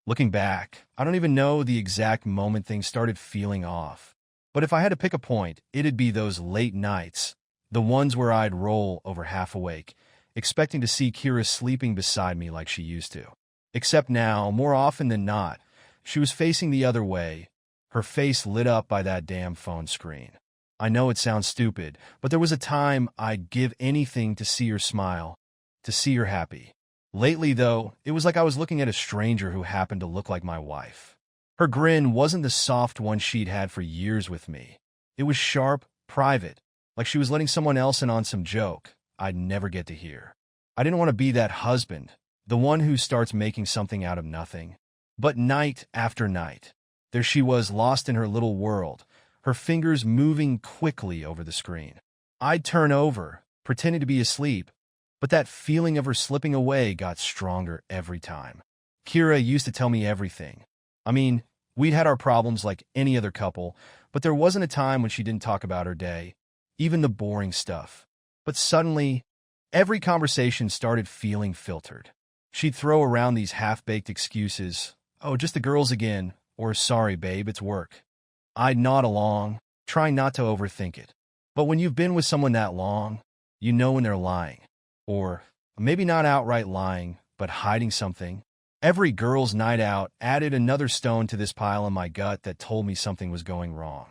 Looking back, I don't even know the exact moment things started feeling off. But if I had to pick a point, it'd be those late nights, the ones where I'd roll over half awake, expecting to see Kira sleeping beside me like she used to. Except now, more often than not, she was facing the other way, her face lit up by that damn phone screen. I know it sounds stupid, but there was a time I'd give anything to see her smile, to see her happy. Lately, though, it was like I was looking at a stranger who happened to look like my wife. Her grin wasn't the soft one she'd had for years with me. It was sharp, private, like she was letting someone else in on some joke I'd never get to hear. I didn't want to be that husband, the one who starts making something out of nothing. But night after night, there she was lost in her little world, her fingers moving quickly over the screen. I'd turn over, pretending to be asleep, but that feeling of her slipping away got stronger every time. Kira used to tell me everything. I mean, we'd had our problems like any other couple, but there wasn't a time when she didn't talk about her day, even the boring stuff. But suddenly, every conversation started feeling filtered. She'd throw around these half-baked excuses, "Oh, just the girls again," or "Sorry, babe, it's work." I'd nod along, trying not to overthink it. But when you've been with someone that long, you know when they're lying. Or maybe not outright lying, but hiding something. Every girls' night out added another stone to this pile in my gut that told me something was going wrong.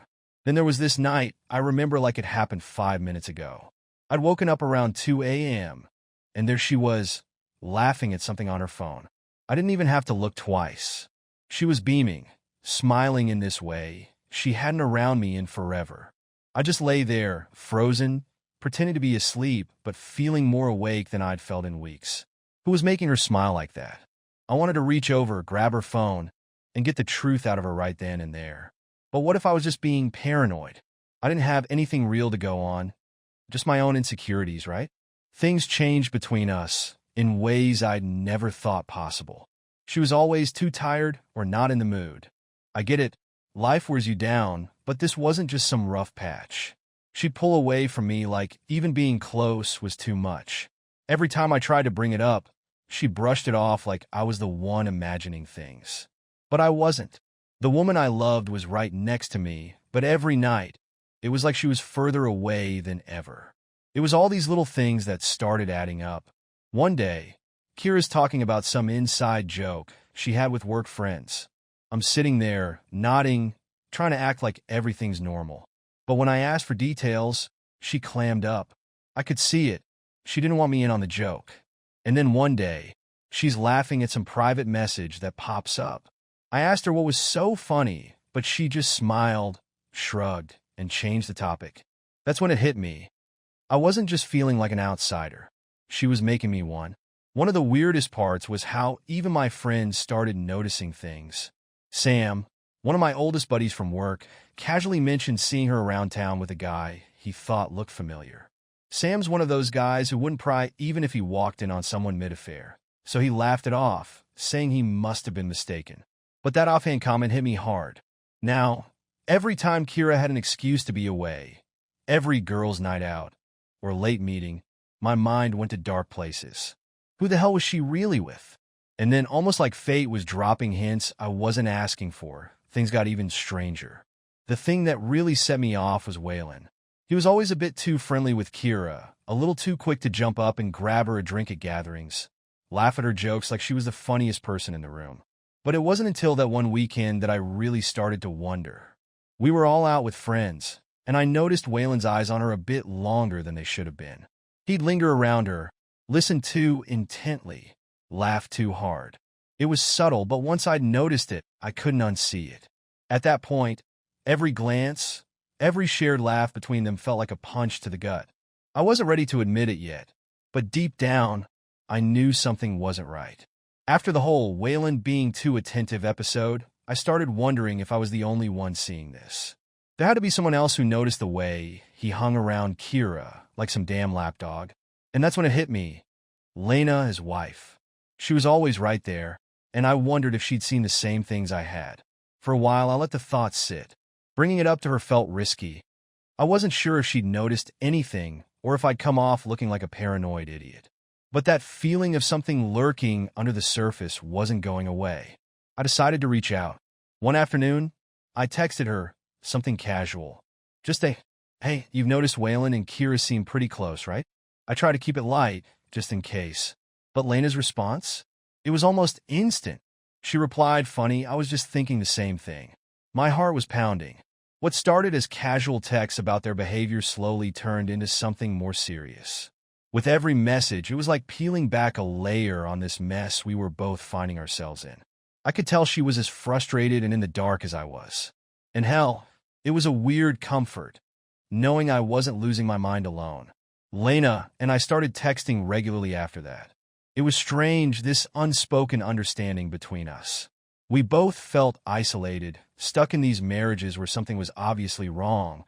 Then there was this night I remember like it happened 5 minutes ago. I'd woken up around 2 a.m., and there she was, laughing at something on her phone. I didn't even have to look twice. She was beaming, smiling in this way she hadn't around me in forever. I just lay there, frozen, pretending to be asleep, but feeling more awake than I'd felt in weeks. Who was making her smile like that? I wanted to reach over, grab her phone, and get the truth out of her right then and there. But what if I was just being paranoid? I didn't have anything real to go on, just my own insecurities, right? Things changed between us in ways I'd never thought possible. She was always too tired or not in the mood. I get it, life wears you down, but this wasn't just some rough patch. She'd pull away from me like even being close was too much. Every time I tried to bring it up, she brushed it off like I was the one imagining things. But I wasn't. The woman I loved was right next to me, but every night, it was like she was further away than ever. It was all these little things that started adding up. One day, Kira's talking about some inside joke she had with work friends. I'm sitting there, nodding, trying to act like everything's normal. But when I asked for details, she clammed up. I could see it. She didn't want me in on the joke. And then one day, she's laughing at some private message that pops up. I asked her what was so funny, but she just smiled, shrugged, and changed the topic. That's when it hit me. I wasn't just feeling like an outsider. She was making me one. One of the weirdest parts was how even my friends started noticing things. Sam, one of my oldest buddies from work, casually mentioned seeing her around town with a guy he thought looked familiar. Sam's one of those guys who wouldn't pry even if he walked in on someone mid-affair, so he laughed it off, saying he must have been mistaken. But that offhand comment hit me hard. Now, every time Kira had an excuse to be away, every girls' night out, or late meeting, my mind went to dark places. Who the hell was she really with? And then, almost like fate was dropping hints I wasn't asking for, things got even stranger. The thing that really set me off was Waylon. He was always a bit too friendly with Kira, a little too quick to jump up and grab her a drink at gatherings, laugh at her jokes like she was the funniest person in the room. But it wasn't until that one weekend that I really started to wonder. We were all out with friends, and I noticed Waylon's eyes on her a bit longer than they should have been. He'd linger around her, listen too intently, laugh too hard. It was subtle, but once I'd noticed it, I couldn't unsee it. At that point, every glance, every shared laugh between them felt like a punch to the gut. I wasn't ready to admit it yet, but deep down, I knew something wasn't right. After the whole Waylon being too attentive episode, I started wondering if I was the only one seeing this. There had to be someone else who noticed the way he hung around Kira like some damn lapdog. And that's when it hit me. Lena, his wife. She was always right there, and I wondered if she'd seen the same things I had. For a while, I let the thought sit. Bringing it up to her felt risky. I wasn't sure if she'd noticed anything or if I'd come off looking like a paranoid idiot. But that feeling of something lurking under the surface wasn't going away. I decided to reach out. One afternoon, I texted her something casual. Just a, "Hey, you've noticed Waylon and Kira seem pretty close, right?" I tried to keep it light, just in case. But Lena's response? It was almost instant. She replied, "Funny, I was just thinking the same thing." My heart was pounding. What started as casual texts about their behavior slowly turned into something more serious. With every message, it was like peeling back a layer on this mess we were both finding ourselves in. I could tell she was as frustrated and in the dark as I was. And hell, it was a weird comfort, knowing I wasn't losing my mind alone. Lena and I started texting regularly after that. It was strange, this unspoken understanding between us. We both felt isolated, stuck in these marriages where something was obviously wrong,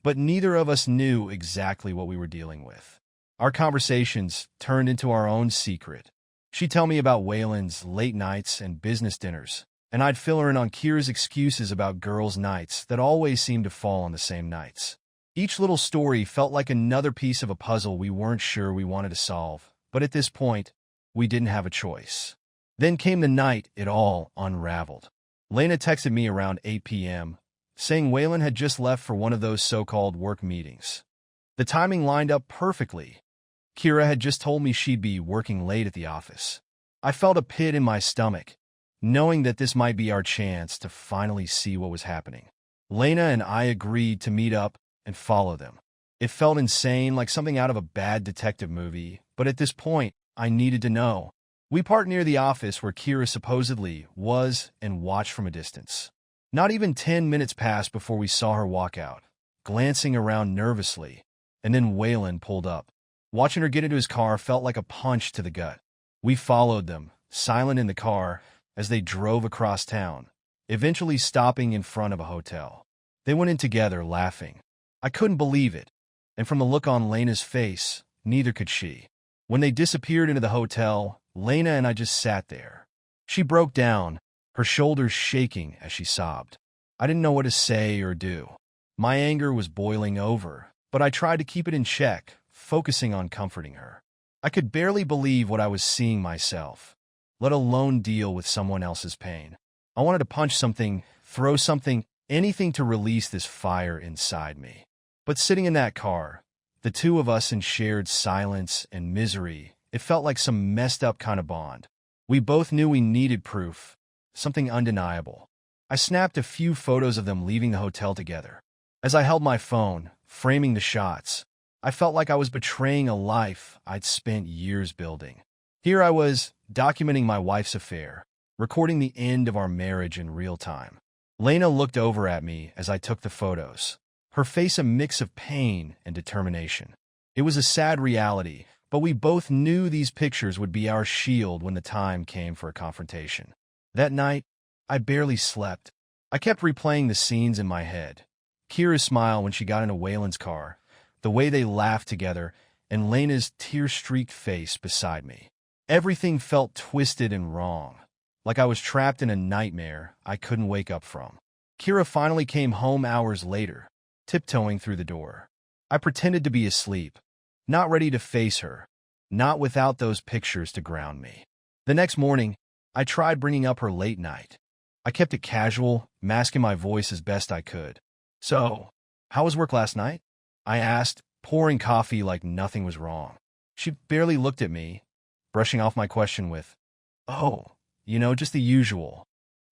but neither of us knew exactly what we were dealing with. Our conversations turned into our own secret. She'd tell me about Waylon's late nights and business dinners, and I'd fill her in on Kira's excuses about girls' nights that always seemed to fall on the same nights. Each little story felt like another piece of a puzzle we weren't sure we wanted to solve, but at this point, we didn't have a choice. Then came the night it all unraveled. Lena texted me around 8 p.m., saying Waylon had just left for one of those so-called work meetings. The timing lined up perfectly. Kira had just told me she'd be working late at the office. I felt a pit in my stomach, knowing that this might be our chance to finally see what was happening. Lena and I agreed to meet up and follow them. It felt insane, like something out of a bad detective movie, but at this point, I needed to know. We parked near the office where Kira supposedly was and watched from a distance. Not even 10 minutes passed before we saw her walk out, glancing around nervously, and then Waylon pulled up. Watching her get into his car felt like a punch to the gut. We followed them, silent in the car, as they drove across town, eventually stopping in front of a hotel. They went in together, laughing. I couldn't believe it, and from the look on Lena's face, neither could she. When they disappeared into the hotel, Lena and I just sat there. She broke down, her shoulders shaking as she sobbed. I didn't know what to say or do. My anger was boiling over, but I tried to keep it in check, focusing on comforting her. I could barely believe what I was seeing myself, let alone deal with someone else's pain. I wanted to punch something, throw something, anything to release this fire inside me. But sitting in that car, the two of us in shared silence and misery, it felt like some messed up kind of bond. We both knew we needed proof, something undeniable. I snapped a few photos of them leaving the hotel together. As I held my phone, framing the shots, I felt like I was betraying a life I'd spent years building. Here I was, documenting my wife's affair, recording the end of our marriage in real time. Lena looked over at me as I took the photos, her face a mix of pain and determination. It was a sad reality, but we both knew these pictures would be our shield when the time came for a confrontation. That night, I barely slept. I kept replaying the scenes in my head. Kira's smile when she got into Waylon's car, the way they laughed together, and Lena's tear-streaked face beside me. Everything felt twisted and wrong, like I was trapped in a nightmare I couldn't wake up from. Kira finally came home hours later, tiptoeing through the door. I pretended to be asleep, not ready to face her, not without those pictures to ground me. The next morning, I tried bringing up her late night. I kept it casual, masking my voice as best I could. "So, how was work last night?" I asked, pouring coffee like nothing was wrong. She barely looked at me, brushing off my question with, "Oh, just the usual."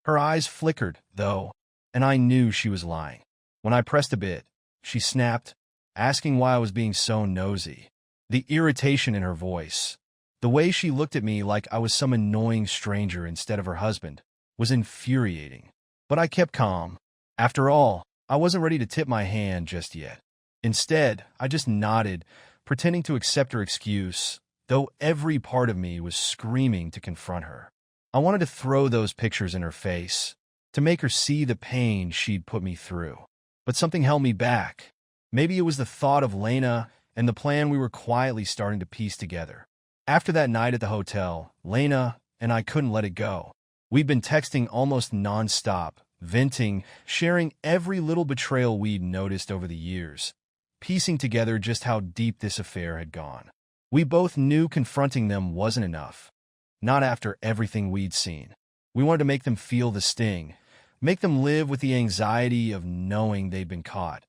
Her eyes flickered, though, and I knew she was lying. When I pressed a bit, she snapped, asking why I was being so nosy. The irritation in her voice, the way she looked at me like I was some annoying stranger instead of her husband, was infuriating. But I kept calm. After all, I wasn't ready to tip my hand just yet. Instead, I just nodded, pretending to accept her excuse, though every part of me was screaming to confront her. I wanted to throw those pictures in her face, to make her see the pain she'd put me through. But something held me back. Maybe it was the thought of Lena and the plan we were quietly starting to piece together. After that night at the hotel, Lena and I couldn't let it go. We'd been texting almost nonstop, venting, sharing every little betrayal we'd noticed over the years, piecing together just how deep this affair had gone. We both knew confronting them wasn't enough, not after everything we'd seen. We wanted to make them feel the sting, make them live with the anxiety of knowing they'd been caught,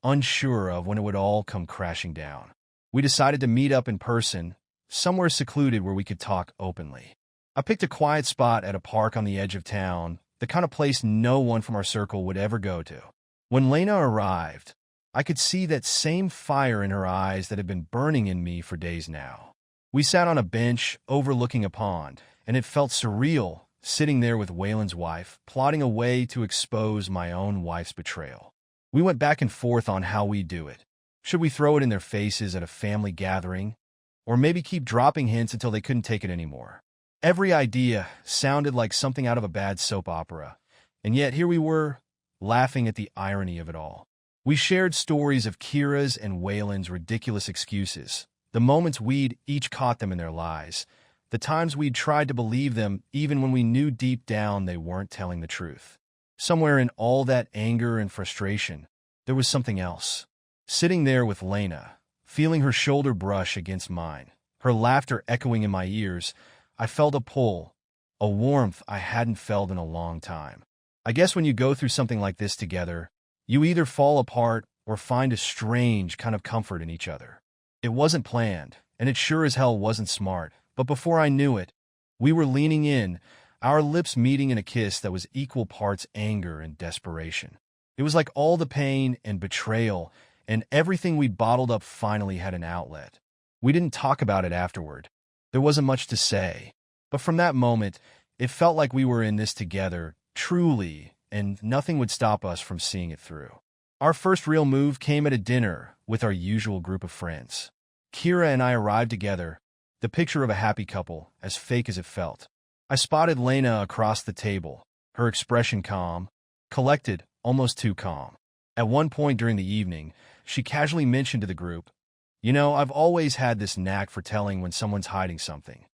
unsure of when it would all come crashing down. We decided to meet up in person, somewhere secluded where we could talk openly. I picked a quiet spot at a park on the edge of town, the kind of place no one from our circle would ever go to. When Lena arrived, I could see that same fire in her eyes that had been burning in me for days now. We sat on a bench overlooking a pond, and it felt surreal sitting there with Waylon's wife, plotting a way to expose my own wife's betrayal. We went back and forth on how we do it. Should we throw it in their faces at a family gathering? Or maybe keep dropping hints until they couldn't take it anymore? Every idea sounded like something out of a bad soap opera, and yet here we were, laughing at the irony of it all. We shared stories of Kira's and Waylon's ridiculous excuses, the moments we'd each caught them in their lies, the times we'd tried to believe them even when we knew deep down they weren't telling the truth. Somewhere in all that anger and frustration, there was something else. Sitting there with Lena, feeling her shoulder brush against mine, her laughter echoing in my ears, I felt a pull, a warmth I hadn't felt in a long time. I guess when you go through something like this together, you either fall apart or find a strange kind of comfort in each other. It wasn't planned, and it sure as hell wasn't smart, but before I knew it, we were leaning in, our lips meeting in a kiss that was equal parts anger and desperation. It was like all the pain and betrayal and everything we'd bottled up finally had an outlet. We didn't talk about it afterward. There wasn't much to say. But from that moment, it felt like we were in this together, truly, and nothing would stop us from seeing it through. Our first real move came at a dinner with our usual group of friends. Kira and I arrived together, the picture of a happy couple, as fake as it felt. I spotted Lena across the table, her expression calm, collected, almost too calm. At one point during the evening, she casually mentioned to the group, "You know, I've always had this knack for telling when someone's hiding something."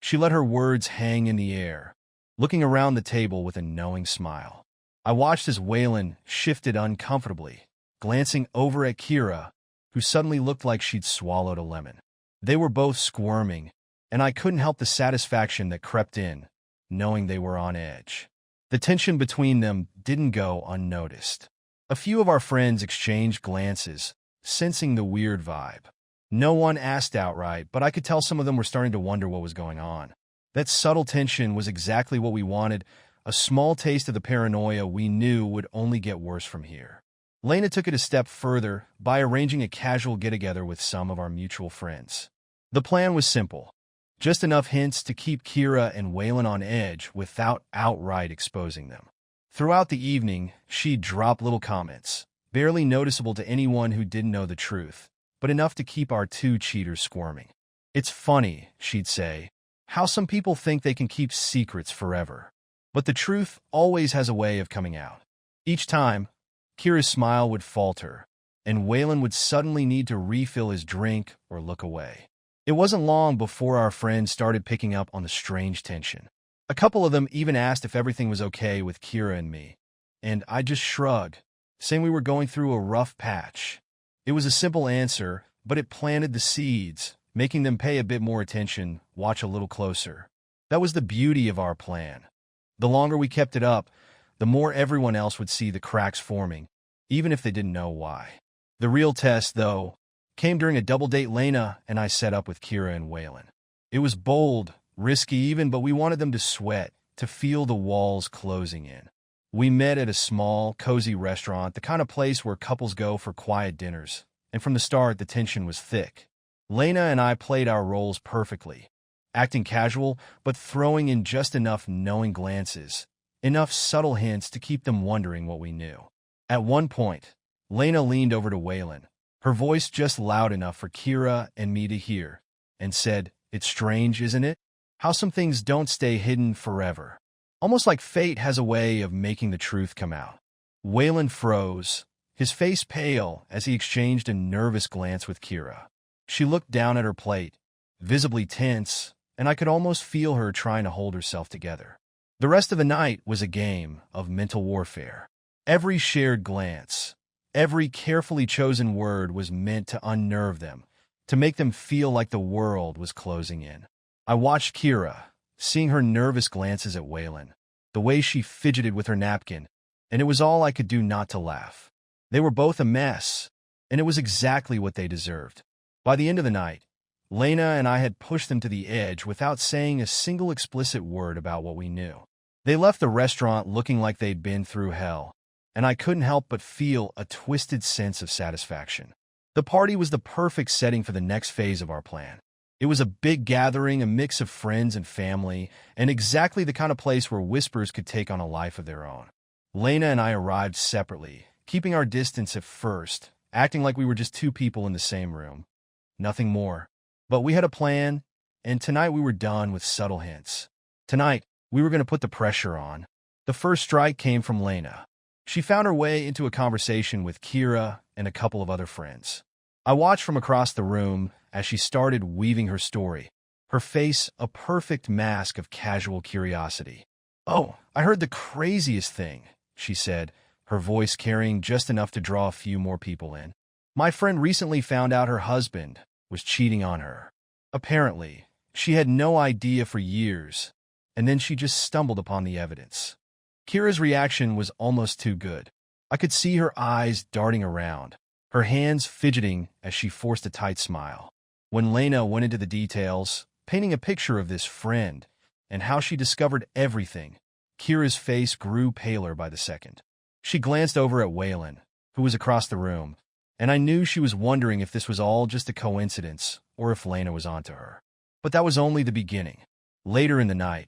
She let her words hang in the air, looking around the table with a knowing smile. I watched as Waylon shifted uncomfortably, glancing over at Kira, who suddenly looked like she'd swallowed a lemon. They were both squirming, and I couldn't help the satisfaction that crept in, knowing they were on edge. The tension between them didn't go unnoticed. A few of our friends exchanged glances, sensing the weird vibe. No one asked outright, but I could tell some of them were starting to wonder what was going on. That subtle tension was exactly what we wanted, a small taste of the paranoia we knew would only get worse from here. Lena took it a step further by arranging a casual get-together with some of our mutual friends. The plan was simple, just enough hints to keep Kira and Waylon on edge without outright exposing them. Throughout the evening, she'd drop little comments, barely noticeable to anyone who didn't know the truth, but enough to keep our two cheaters squirming. "It's funny," she'd say, "how some people think they can keep secrets forever. But the truth always has a way of coming out." Each time, Kira's smile would falter, and Waylon would suddenly need to refill his drink or look away. It wasn't long before our friends started picking up on the strange tension. A couple of them even asked if everything was okay with Kira and me, and I just shrugged, saying we were going through a rough patch. It was a simple answer, but it planted the seeds, making them pay a bit more attention, watch a little closer. That was the beauty of our plan. The longer we kept it up, the more everyone else would see the cracks forming, even if they didn't know why. The real test, though, came during a double date Lena and I set up with Kira and Waylon. It was bold, risky even, but we wanted them to sweat, to feel the walls closing in. We met at a small, cozy restaurant, the kind of place where couples go for quiet dinners, and from the start the tension was thick. Lena and I played our roles perfectly, acting casual but throwing in just enough knowing glances, enough subtle hints to keep them wondering what we knew. At one point, Lena leaned over to Waylon, her voice just loud enough for Kira and me to hear, and said, "It's strange, isn't it? How some things don't stay hidden forever. Almost like fate has a way of making the truth come out." Waylon froze, his face pale as he exchanged a nervous glance with Kira. She looked down at her plate, visibly tense, and I could almost feel her trying to hold herself together. The rest of the night was a game of mental warfare. Every shared glance, every carefully chosen word was meant to unnerve them, to make them feel like the world was closing in. I watched Kira, seeing her nervous glances at Waylon, the way she fidgeted with her napkin, and it was all I could do not to laugh. They were both a mess, and it was exactly what they deserved. By the end of the night, Lena and I had pushed them to the edge without saying a single explicit word about what we knew. They left the restaurant looking like they'd been through hell, and I couldn't help but feel a twisted sense of satisfaction. The party was the perfect setting for the next phase of our plan. It was a big gathering, a mix of friends and family, and exactly the kind of place where whispers could take on a life of their own. Lena and I arrived separately, keeping our distance at first, acting like we were just two people in the same room. Nothing more. But we had a plan, and tonight we were done with subtle hints. Tonight, we were going to put the pressure on. The first strike came from Lena. She found her way into a conversation with Kira and a couple of other friends. I watched from across the room as she started weaving her story, her face a perfect mask of casual curiosity. "Oh, I heard the craziest thing," she said, her voice carrying just enough to draw a few more people in. "My friend recently found out her husband was cheating on her. Apparently, she had no idea for years, and then she just stumbled upon the evidence." Kira's reaction was almost too good. I could see her eyes darting around, her hands fidgeting as she forced a tight smile. When Lena went into the details, painting a picture of this friend and how she discovered everything, Kira's face grew paler by the second. She glanced over at Waylon, who was across the room, and I knew she was wondering if this was all just a coincidence or if Lena was onto her. But that was only the beginning. Later in the night,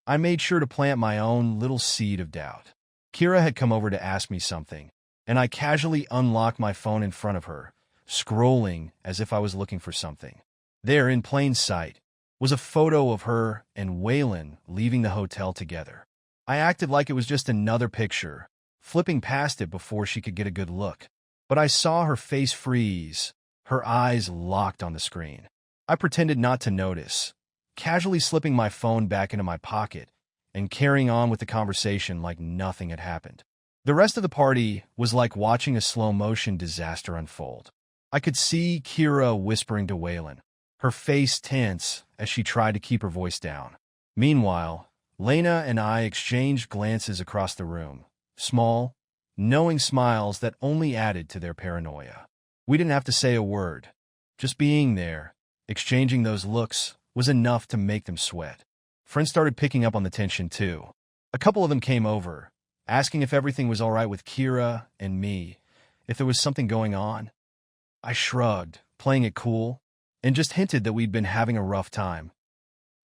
I made sure to plant my own little seed of doubt. Kira had come over to ask me something, and I casually unlocked my phone in front of her, scrolling as if I was looking for something. There, in plain sight, was a photo of her and Waylon leaving the hotel together. I acted like it was just another picture, flipping past it before she could get a good look. But I saw her face freeze, her eyes locked on the screen. I pretended not to notice, casually slipping my phone back into my pocket and carrying on with the conversation like nothing had happened. The rest of the party was like watching a slow-motion disaster unfold. I could see Kira whispering to Waylon, her face tense as she tried to keep her voice down. Meanwhile, Lena and I exchanged glances across the room, small, knowing smiles that only added to their paranoia. We didn't have to say a word. Just being there, exchanging those looks, was enough to make them sweat. Friends started picking up on the tension too. A couple of them came over, asking if everything was all right with Kira and me, if there was something going on. I shrugged, playing it cool, and just hinted that we'd been having a rough time.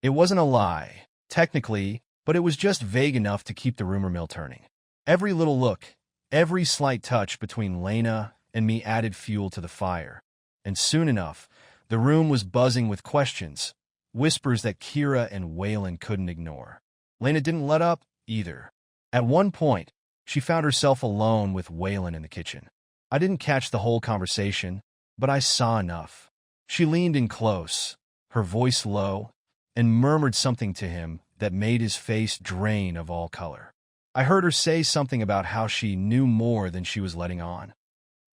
It wasn't a lie, technically, but it was just vague enough to keep the rumor mill turning. Every little look, every slight touch between Lena and me added fuel to the fire, and soon enough, the room was buzzing with questions, whispers that Kira and Waylon couldn't ignore. Lena didn't let up, either. At one point, she found herself alone with Waylon in the kitchen. I didn't catch the whole conversation, but I saw enough. She leaned in close, her voice low, and murmured something to him that made his face drain of all color. I heard her say something about how she knew more than she was letting on.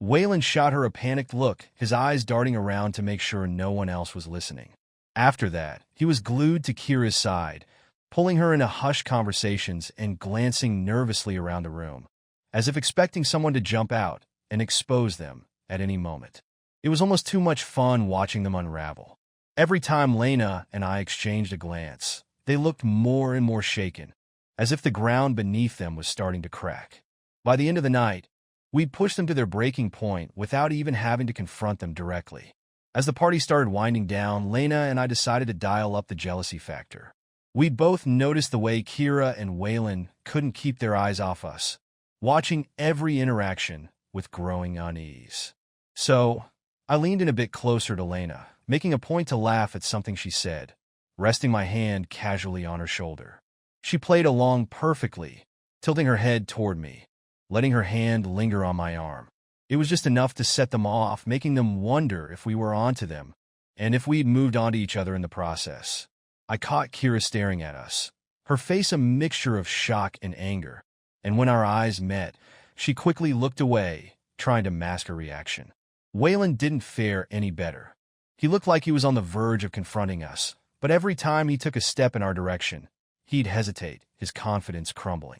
Waylon shot her a panicked look, his eyes darting around to make sure no one else was listening. After that, he was glued to Kira's side, pulling her into hushed conversations and glancing nervously around the room, as if expecting someone to jump out and expose them at any moment. It was almost too much fun watching them unravel. Every time Lena and I exchanged a glance, they looked more and more shaken, as if the ground beneath them was starting to crack. By the end of the night, we'd pushed them to their breaking point without even having to confront them directly. As the party started winding down, Lena and I decided to dial up the jealousy factor. We'd both noticed the way Kira and Waylon couldn't keep their eyes off us, watching every interaction with growing unease. So, I leaned in a bit closer to Lena, making a point to laugh at something she said, resting my hand casually on her shoulder. She played along perfectly, tilting her head toward me, letting her hand linger on my arm. It was just enough to set them off, making them wonder if we were onto them, and if we'd moved onto each other in the process. I caught Kira staring at us, her face a mixture of shock and anger, and when our eyes met, she quickly looked away, trying to mask her reaction. Waylon didn't fare any better. He looked like he was on the verge of confronting us, but every time he took a step in our direction, He'd hesitate, his confidence crumbling.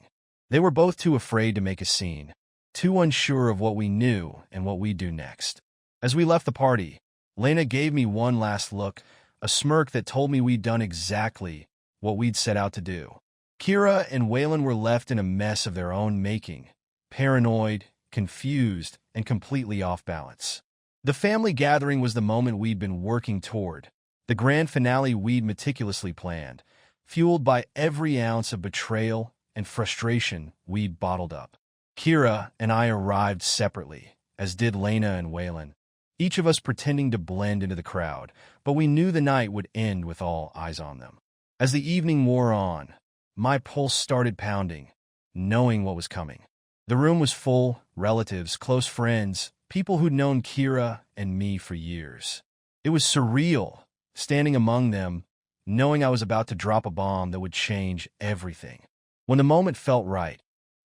They were both too afraid to make a scene, too unsure of what we knew and what we'd do next. As we left the party, Lena gave me one last look, a smirk that told me we'd done exactly what we'd set out to do. Kira and Waylon were left in a mess of their own making, paranoid, confused, and completely off balance. The family gathering was the moment we'd been working toward, the grand finale we'd meticulously planned, fueled by every ounce of betrayal and frustration we'd bottled up. Kira and I arrived separately, as did Lena and Waylon, each of us pretending to blend into the crowd, but we knew the night would end with all eyes on them. As the evening wore on, my pulse started pounding, knowing what was coming. The room was full, relatives, close friends, people who'd known Kira and me for years. It was surreal, standing among them, knowing I was about to drop a bomb that would change everything. When the moment felt right,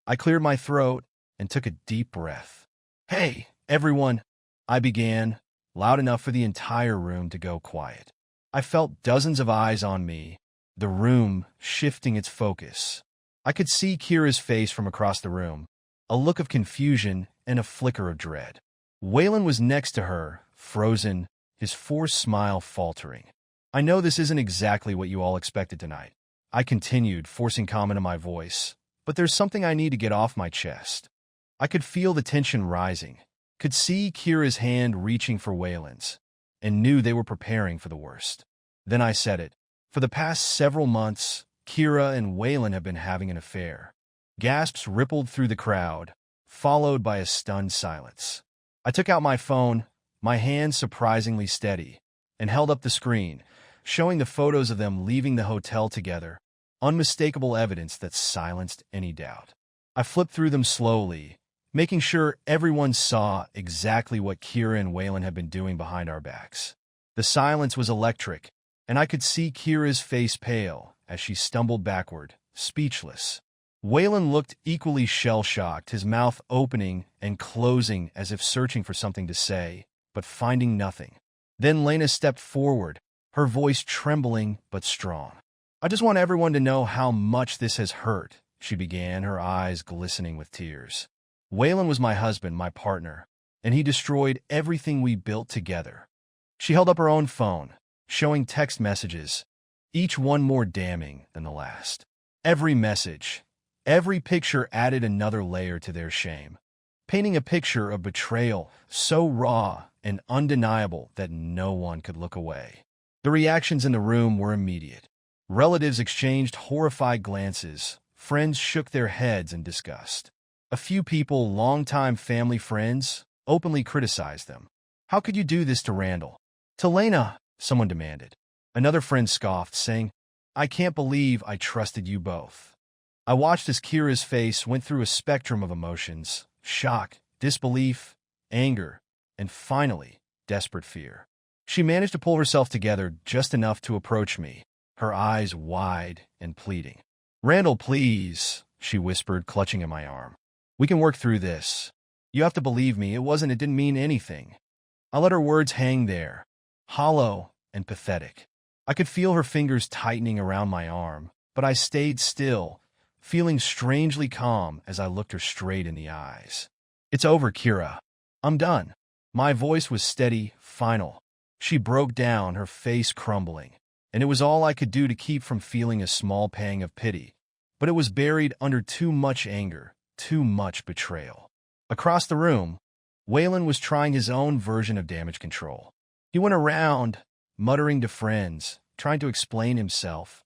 I cleared my throat and took a deep breath. "Hey, everyone," I began, loud enough for the entire room to go quiet. I felt dozens of eyes on me, the room shifting its focus. I could see Kira's face from across the room, a look of confusion and a flicker of dread. Waylon was next to her, frozen, his forced smile faltering. "I know this isn't exactly what you all expected tonight," I continued, forcing calm into my voice, "but there's something I need to get off my chest." I could feel the tension rising, could see Kira's hand reaching for Waylon's, and knew they were preparing for the worst. Then I said it. For the past several months, Kira and Waylon have been having an affair. Gasps rippled through the crowd, followed by a stunned silence. I took out my phone, my hand surprisingly steady, and held up the screen, showing the photos of them leaving the hotel together, unmistakable evidence that silenced any doubt. I flipped through them slowly, making sure everyone saw exactly what Kira and Waylon had been doing behind our backs. The silence was electric, and I could see Kira's face pale as she stumbled backward, speechless. Waylon looked equally shell-shocked, his mouth opening and closing as if searching for something to say, but finding nothing. Then Lena stepped forward, her voice trembling but strong. "I just want everyone to know how much this has hurt," she began, her eyes glistening with tears. "Waylon was my husband, my partner, and he destroyed everything we built together." She held up her own phone, showing text messages, each one more damning than the last. Every message, every picture added another layer to their shame, painting a picture of betrayal so raw and undeniable that no one could look away. The reactions in the room were immediate. Relatives exchanged horrified glances, friends shook their heads in disgust. A few people, longtime family friends, openly criticized them. "How could you do this to Randall?" "To Lena," someone demanded. Another friend scoffed, saying, "I can't believe I trusted you both." I watched as Kira's face went through a spectrum of emotions: shock, disbelief, anger, and finally, desperate fear. She managed to pull herself together just enough to approach me, her eyes wide and pleading. "Randall, please," she whispered, clutching at my arm. "We can work through this. You have to believe me, it didn't mean anything." I let her words hang there, hollow and pathetic. I could feel her fingers tightening around my arm, but I stayed still, feeling strangely calm as I looked her straight in the eyes. "It's over, Kira. I'm done." My voice was steady, final. She broke down, her face crumbling, and it was all I could do to keep from feeling a small pang of pity, but it was buried under too much anger, too much betrayal. Across the room, Waylon was trying his own version of damage control. He went around, muttering to friends, trying to explain himself,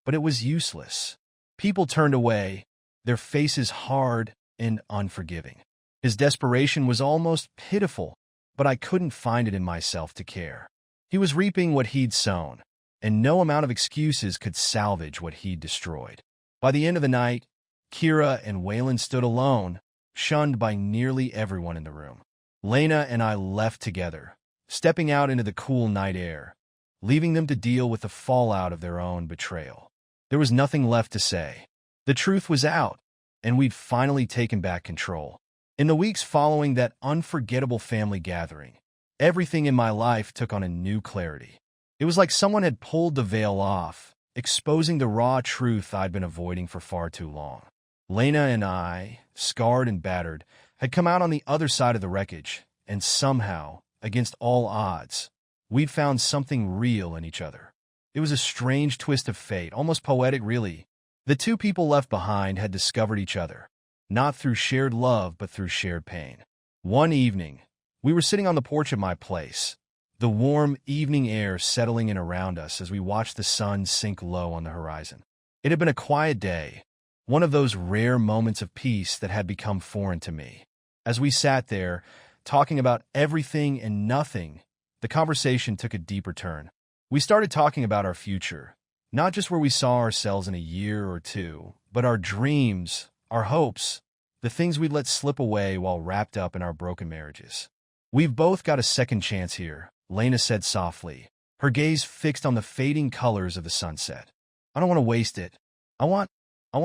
but it was useless. People turned away, their faces hard and unforgiving. His desperation was almost pitiful, but I couldn't find it in myself to care. He was reaping what he'd sown, and no amount of excuses could salvage what he'd destroyed. By the end of the night, Kira and Waylon stood alone, shunned by nearly everyone in the room. Lena and I left together, stepping out into the cool night air, leaving them to deal with the fallout of their own betrayal. There was nothing left to say. The truth was out, and we'd finally taken back control. In the weeks following that unforgettable family gathering, everything in my life took on a new clarity. It was like someone had pulled the veil off, exposing the raw truth I'd been avoiding for far too long. Lena and I, scarred and battered, had come out on the other side of the wreckage, and somehow, against all odds, we'd found something real in each other. It was a strange twist of fate, almost poetic really. The two people left behind had discovered each other, not through shared love but through shared pain. One evening, we were sitting on the porch of my place, the warm evening air settling in around us as we watched the sun sink low on the horizon. It had been a quiet day, one of those rare moments of peace that had become foreign to me. As we sat there, talking about everything and nothing, the conversation took a deeper turn. We started talking about our future, not just where we saw ourselves in a year or two, but our dreams, our hopes, the things we'd let slip away while wrapped up in our broken marriages. "We've both got a second chance here," Lena said softly, her gaze fixed on the fading colors of the sunset. "I don't want to waste it. I want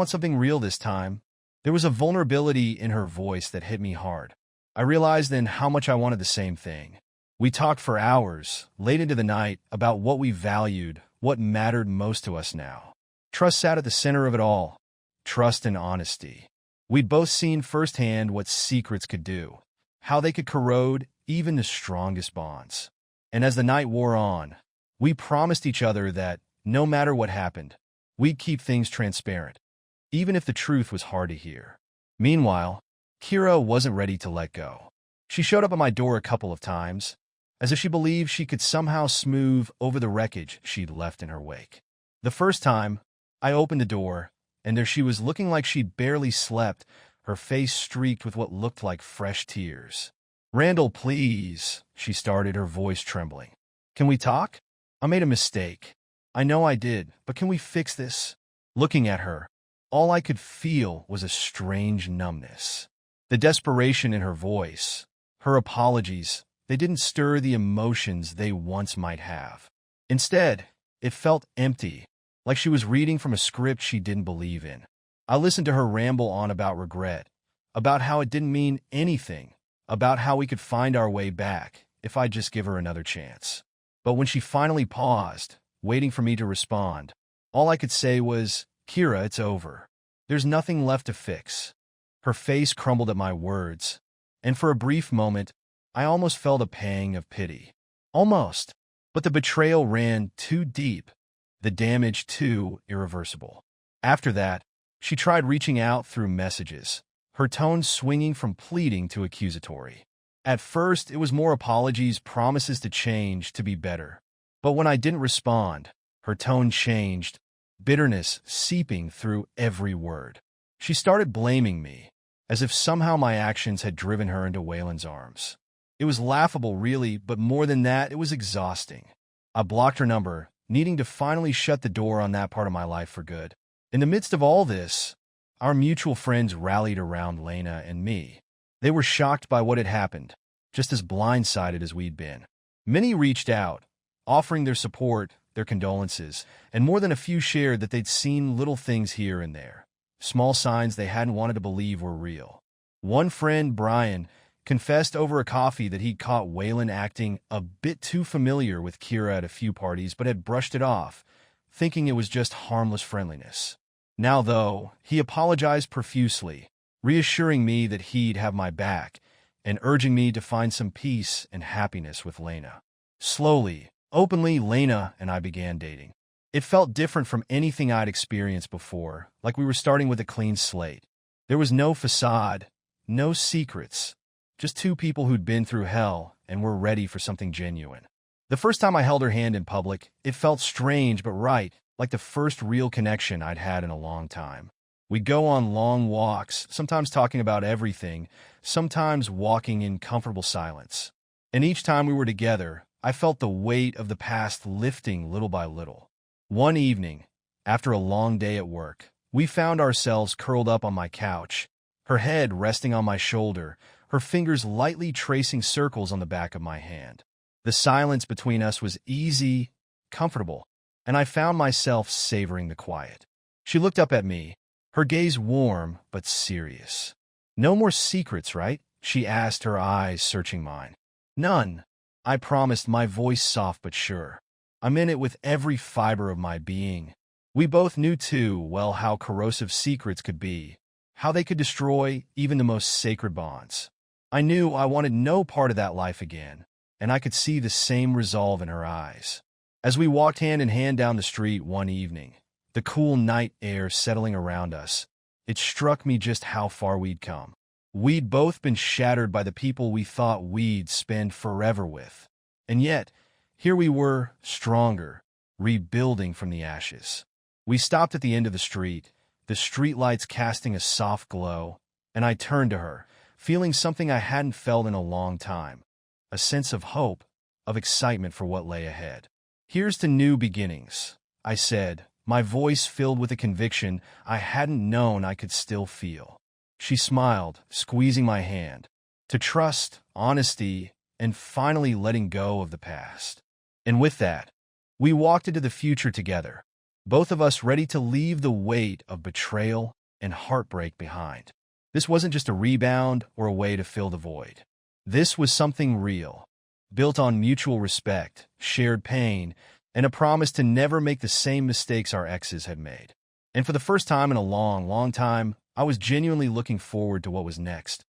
something real this time." There was a vulnerability in her voice that hit me hard. I realized then how much I wanted the same thing. We talked for hours, late into the night, about what we valued, what mattered most to us now. Trust sat at the center of it all. Trust and honesty. We'd both seen firsthand what secrets could do, how they could corrode even the strongest bonds. And as the night wore on, we promised each other that, no matter what happened, we'd keep things transparent, even if the truth was hard to hear. Meanwhile, Kira wasn't ready to let go. She showed up at my door a couple of times, as if she believed she could somehow smooth over the wreckage she'd left in her wake. The first time, I opened the door, and there she was looking like she'd barely slept, her face streaked with what looked like fresh tears. "Randall, please," she started, her voice trembling. "Can we talk? I made a mistake. I know I did, but can we fix this?" Looking at her, all I could feel was a strange numbness. The desperation in her voice, her apologies, they didn't stir the emotions they once might have. Instead, it felt empty, like she was reading from a script she didn't believe in. I listened to her ramble on about regret, about how it didn't mean anything, about how we could find our way back if I'd just give her another chance. But when she finally paused, waiting for me to respond, all I could say was, "Kira, it's over. There's nothing left to fix." Her face crumbled at my words, and for a brief moment, I almost felt a pang of pity. Almost. But the betrayal ran too deep, the damage too irreversible. After that, she tried reaching out through messages, her tone swinging from pleading to accusatory. At first, it was more apologies, promises to change, to be better. But when I didn't respond, her tone changed, bitterness seeping through every word. She started blaming me, as if somehow my actions had driven her into Waylon's arms. It was laughable, really, but more than that, it was exhausting. I blocked her number, needing to finally shut the door on that part of my life for good. In the midst of all this, our mutual friends rallied around Lena and me. They were shocked by what had happened, just as blindsided as we'd been. Many reached out, offering their support, their condolences, and more than a few shared that they'd seen little things here and there, small signs they hadn't wanted to believe were real. One friend, Brian, confessed over a coffee that he'd caught Waylon acting a bit too familiar with Kira at a few parties but had brushed it off, thinking it was just harmless friendliness. Now, though, he apologized profusely, reassuring me that he'd have my back and urging me to find some peace and happiness with Lena. Slowly, openly, Lena and I began dating. It felt different from anything I'd experienced before, like we were starting with a clean slate. There was no facade, no secrets, just two people who'd been through hell and were ready for something genuine. The first time I held her hand in public, it felt strange but right, like the first real connection I'd had in a long time. We'd go on long walks, sometimes talking about everything, sometimes walking in comfortable silence. And each time we were together, I felt the weight of the past lifting little by little. One evening, after a long day at work, we found ourselves curled up on my couch, her head resting on my shoulder, her fingers lightly tracing circles on the back of my hand. The silence between us was easy, comfortable, and I found myself savoring the quiet. She looked up at me, her gaze warm but serious. "No more secrets, right?" she asked, her eyes searching mine. "None," I promised, my voice soft but sure. "I'm in it with every fiber of my being. We both knew too well how corrosive secrets could be, how they could destroy even the most sacred bonds. I knew I wanted no part of that life again, and I could see the same resolve in her eyes. As we walked hand in hand down the street one evening, the cool night air settling around us, it struck me just how far we'd come. We'd both been shattered by the people we thought we'd spend forever with. And yet, here we were, stronger, rebuilding from the ashes. We stopped at the end of the streetlights casting a soft glow, and I turned to her, feeling something I hadn't felt in a long time, a sense of hope, of excitement for what lay ahead. "Here's to new beginnings," I said, my voice filled with a conviction I hadn't known I could still feel. She smiled, squeezing my hand. To trust, honesty, and finally letting go of the past. And with that, we walked into the future together, both of us ready to leave the weight of betrayal and heartbreak behind. This wasn't just a rebound or a way to fill the void. This was something real, built on mutual respect, shared pain, and a promise to never make the same mistakes our exes had made. And for the first time in a long, long time, I was genuinely looking forward to what was next.